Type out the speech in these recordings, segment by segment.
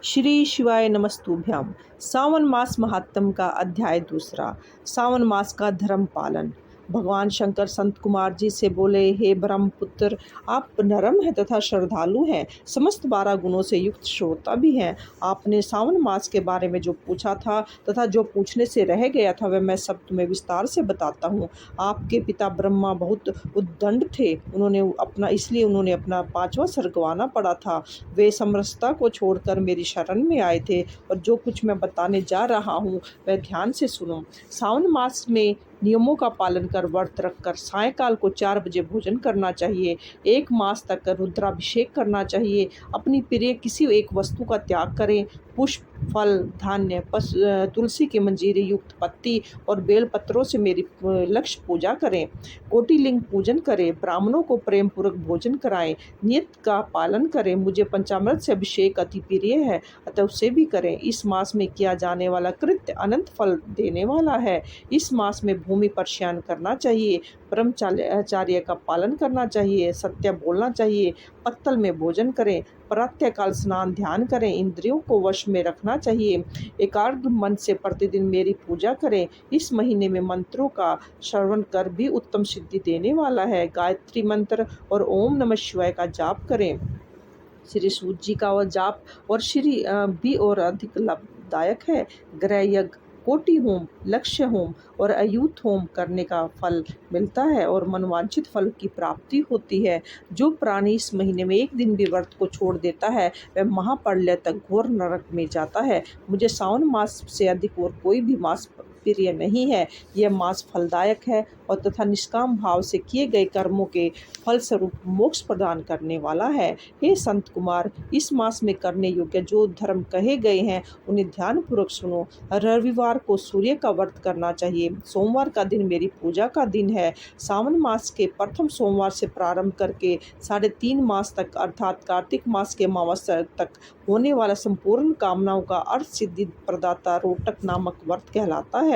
श्री शिवाय नमस्तुभ्याम। सावन मास महात्म का अध्याय दूसरा। सावन मास का धर्म पालन। भगवान शंकर संत कुमार जी से बोले, हे ब्रह्मपुत्र, आप नरम हैं तथा श्रद्धालु हैं, समस्त 12 गुणों से युक्त श्रोता भी हैं। आपने सावन मास के बारे में जो पूछा था तथा जो पूछने से रह गया था वह मैं सब तुम्हें विस्तार से बताता हूँ। आपके पिता ब्रह्मा बहुत उद्दंड थे, इसलिए उन्होंने अपना 5वां स्वर्ग गंवाना पड़ा था। वे समरसता को छोड़कर मेरी शरण में आए थे और जो कुछ मैं बताने जा रहा हूँ वह ध्यान से सुनो। सावन मास में नियमों का पालन कर व्रत रखकर सायंकाल को 4 बजे भोजन करना चाहिए। 1 मास तक रुद्राभिषेक करना चाहिए। अपनी प्रिय किसी एक वस्तु का त्याग करें। पुष्प, फल, धान्य, तुलसी की मंजीरी युक्त पत्ती और बेल पत्रों से मेरी लक्ष्य पूजा करें। कोटिलिंग पूजन करें। ब्राह्मणों को प्रेम पूर्वक भोजन कराएं। नियत का पालन करें। मुझे पंचामृत से अभिषेक अति प्रिय है, अतः उसे भी करें। इस मास में किया जाने वाला कृत्य अनंत फल देने वाला है। इस मास में भूमि पर शयन करना चाहिए, ब्रह्मचर्य का पालन करना चाहिए, सत्य बोलना चाहिए, पत्तल में भोजन करें, प्रातःकाल स्नान ध्यान करें, इंद्रियों को वश में रखना चाहिए, एकाग्र मन से प्रतिदिन मेरी पूजा करें। इस महीने में मंत्रों का श्रवण कर भी उत्तम सिद्धि देने वाला है। गायत्री मंत्र और ओम नमः शिवाय का जाप करें। श्री सूत जी का वह जाप और श्री भी और अधिक लाभदायक है। ग्रह यज्ञ, कोटि होम, लक्ष्य होम और अयूत होम करने का फल मिलता है और मनवांछित फल की प्राप्ति होती है। जो प्राणी इस महीने में एक दिन भी व्रत को छोड़ देता है वह महाप्रलय तक घोर नरक में जाता है। मुझे सावन मास से अधिक और कोई भी मास प्रिय नहीं है। यह मास फलदायक है और तथा निष्काम भाव से किए गए कर्मों के फलस्वरूप मोक्ष प्रदान करने वाला है। हे संत कुमार, इस मास में करने योग्य जो धर्म कहे गए हैं उन्हें ध्यान पूर्वक सुनो। रविवार को सूर्य का व्रत करना चाहिए। सोमवार का दिन मेरी पूजा का दिन है। सावन मास के प्रथम सोमवार से प्रारंभ करके 3.5 मास तक अर्थात कार्तिक मास के अमावस्या तक होने वाला संपूर्ण कामनाओं का अर्थ सिद्धि प्रदाता रोटक नामक व्रत कहलाता है।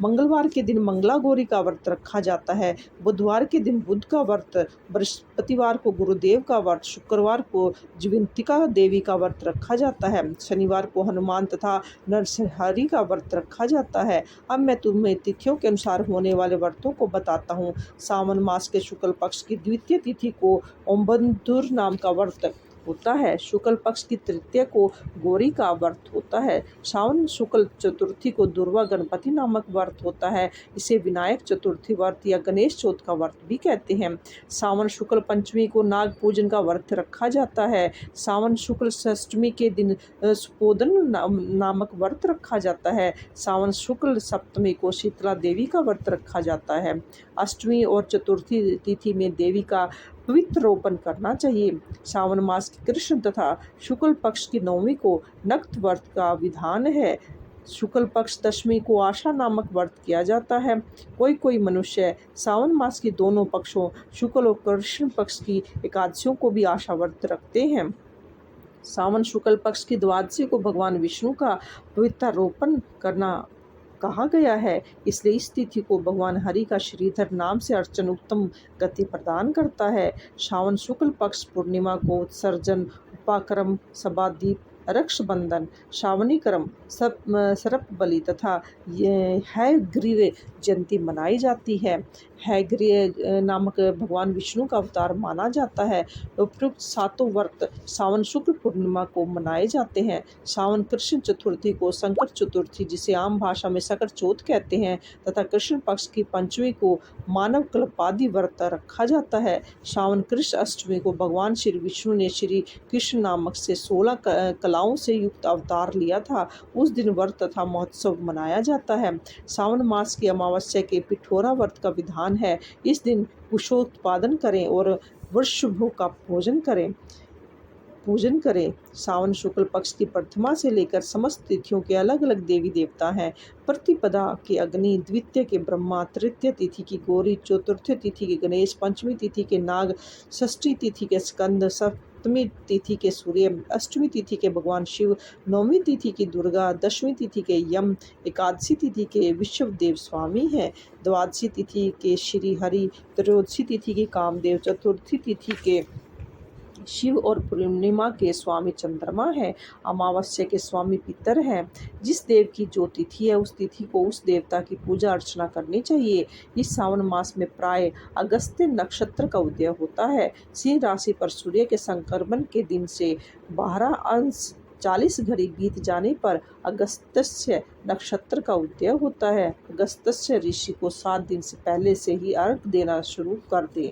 मंगलवार के दिन मंगला गौरी का व्रत रखा जाता है। बुधवार के दिन बुध का व्रत, बृहस्पतिवार को गुरुदेव का व्रत, शुक्रवार को जयंतिका देवी का व्रत रखा जाता है, शनिवार को हनुमान तथा नरसिंहहरि का व्रत रखा जाता है। अब मैं तुम्हें तिथियों के अनुसार होने वाले व्रतों को बताता हूँ। सावन मास के शुक्ल पक्ष की द्वितीय तिथि को ओमबंधुर नाम का व्रत होता है। शुक्ल पक्ष की तृतीय को गौरी का व्रत होता है। सावन शुक्ल चतुर्थी को दुर्वा गणपति नामक व्रत होता है। इसे विनायक चतुर्थी व्रत या गणेश चौथ का व्रत भी कहते हैं। सावन शुक्ल पंचमी को नाग पूजन का व्रत रखा जाता है। सावन शुक्ल षष्टमी के दिन सुपोदन नामक व्रत रखा जाता है। सावन शुक्ल सप्तमी को शीतला देवी का व्रत रखा जाता है। अष्टमी और चतुर्थी तिथि में देवी का पवित्र रोपण करना चाहिए। सावन मास की कृष्ण तथा शुक्ल पक्ष की नवमी को नक्त व्रत का विधान है। शुक्ल पक्ष दशमी को आशा नामक व्रत किया जाता है। कोई मनुष्य सावन मास की दोनों पक्षों शुक्ल और कृष्ण पक्ष की एकादशियों को भी आशा व्रत रखते हैं। सावन शुक्ल पक्ष की द्वादशी को भगवान विष्णु का पवित्र रोपण करना कहा गया है, इसलिए इस तिथि को भगवान हरि का श्रीधर नाम से अर्चन उत्तम गति प्रदान करता है। श्रावण शुक्ल पक्ष पूर्णिमा को उत्सर्जन, उपाकर्म, सभादीप, रक्षाबंधन, श्रावणी क्रम, सर्प बलि तथा हयग्रीव जयंती मनाई जाती है। हयग्रीव नामक भगवान विष्णु का अवतार माना जाता है। उपयुक्त 7 व्रत सावन शुक्ल पूर्णिमा को मनाए जाते हैं। सावन कृष्ण चतुर्थी को संकट चतुर्थी, जिसे आम भाषा में सकट चौथ कहते हैं, तथा कृष्ण पक्ष की पंचमी को मानव कल्पादि व्रत रखा जाता है। सावन कृष्ण अष्टमी को भगवान श्री विष्णु ने श्री कृष्ण नामक से 16 कलाओं से युक्त अवतार लिया था। उस दिन व्रत तथा महोत्सव मनाया जाता है। सावन मास की अमावस्या के पिठोरा व्रत का विधान है। इस दिन कुशोत्पादन करें और वृषभों का पूजन करें। सावन शुक्ल पक्ष की प्रथमा से लेकर समस्त तिथियों के अलग अलग देवी देवता हैं। प्रतिपदा के अग्नि, द्वितीय के ब्रह्मा, तृतीय तिथि की गौरी, चतुर्थी तिथि के गणेश, पंचमी तिथि के नाग, षष्ठी तिथि के स्कंद, सप्तमी तिथि के सूर्य, अष्टमी तिथि के भगवान शिव, नौवीं तिथि की दुर्गा, दशवीं तिथि के यम, एकादशी तिथि के विश्वदेव स्वामी हैं, द्वादशी तिथि के श्री हरि, त्रयोदशी तिथि के कामदेव, चतुर्थी तिथि के शिव और पूर्णिमा के स्वामी चंद्रमा है, अमावस्या के स्वामी पितर हैं। जिस देव की जो तिथि है उस तिथि को उस देवता की पूजा अर्चना करनी चाहिए। इस सावन मास में प्राय अगस्त्य नक्षत्र का उदय होता है। सिंह राशि पर सूर्य के संक्रमण के दिन से 12 अंश 40 घड़ी बीत जाने पर अगस्त्य नक्षत्र का उदय होता है। अगस्त्य ऋषि को 7 दिन से पहले से ही अर्घ देना शुरू कर दें।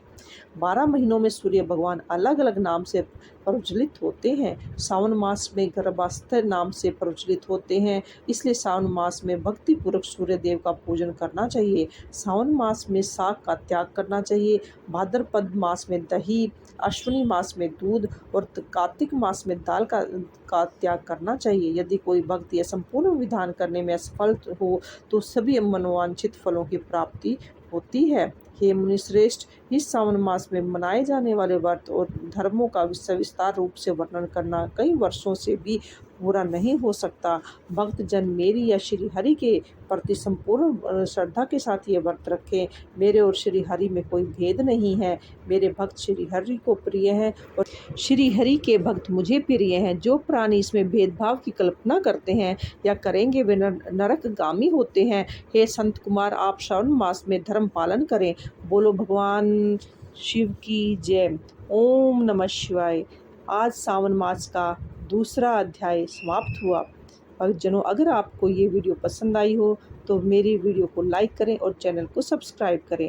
12 महीनों में सूर्य भगवान अलग अलग नाम से प्रज्वलित होते हैं। सावन मास में गर्भास्त्र नाम से प्रज्वलित होते हैं, इसलिए सावन मास में भक्ति पूर्वक सूर्य देव का पूजन करना चाहिए। सावन मास में साग का त्याग करना चाहिए। भाद्रपद मास में दही, अश्विनी मास में दूध और कार्तिक मास में दाल का त्याग करना चाहिए। यदि कोई भक्त यह संपूर्ण विधान करने में असफल हो तो सभी मनोवांछित फलों की प्राप्ति होती है। हे मुनिश्रेष्ठ, इस सावन मास में मनाए जाने वाले व्रत और धर्मों का सविस्तार रूप से वर्णन करना कई वर्षों से भी पूरा नहीं हो सकता। भक्त जन मेरी या श्री हरि के प्रति संपूर्ण श्रद्धा के साथ ये व्रत रखें। मेरे और श्री हरि में कोई भेद नहीं है। मेरे भक्त श्री हरि को प्रिय हैं और श्री हरि के भक्त मुझे प्रिय हैं। जो प्राणी इसमें भेदभाव की कल्पना करते हैं या करेंगे वे नरकगामी होते हैं। हे संत कुमार, आप श्रावण मास में धर्म पालन करें। बोलो भगवान शिव की जय। ओम नमः शिवाय। आज सावन मास का दूसरा अध्याय समाप्त हुआ। भक्तजनों, अगर आपको ये वीडियो पसंद आई हो तो मेरी वीडियो को लाइक करें और चैनल को सब्सक्राइब करें।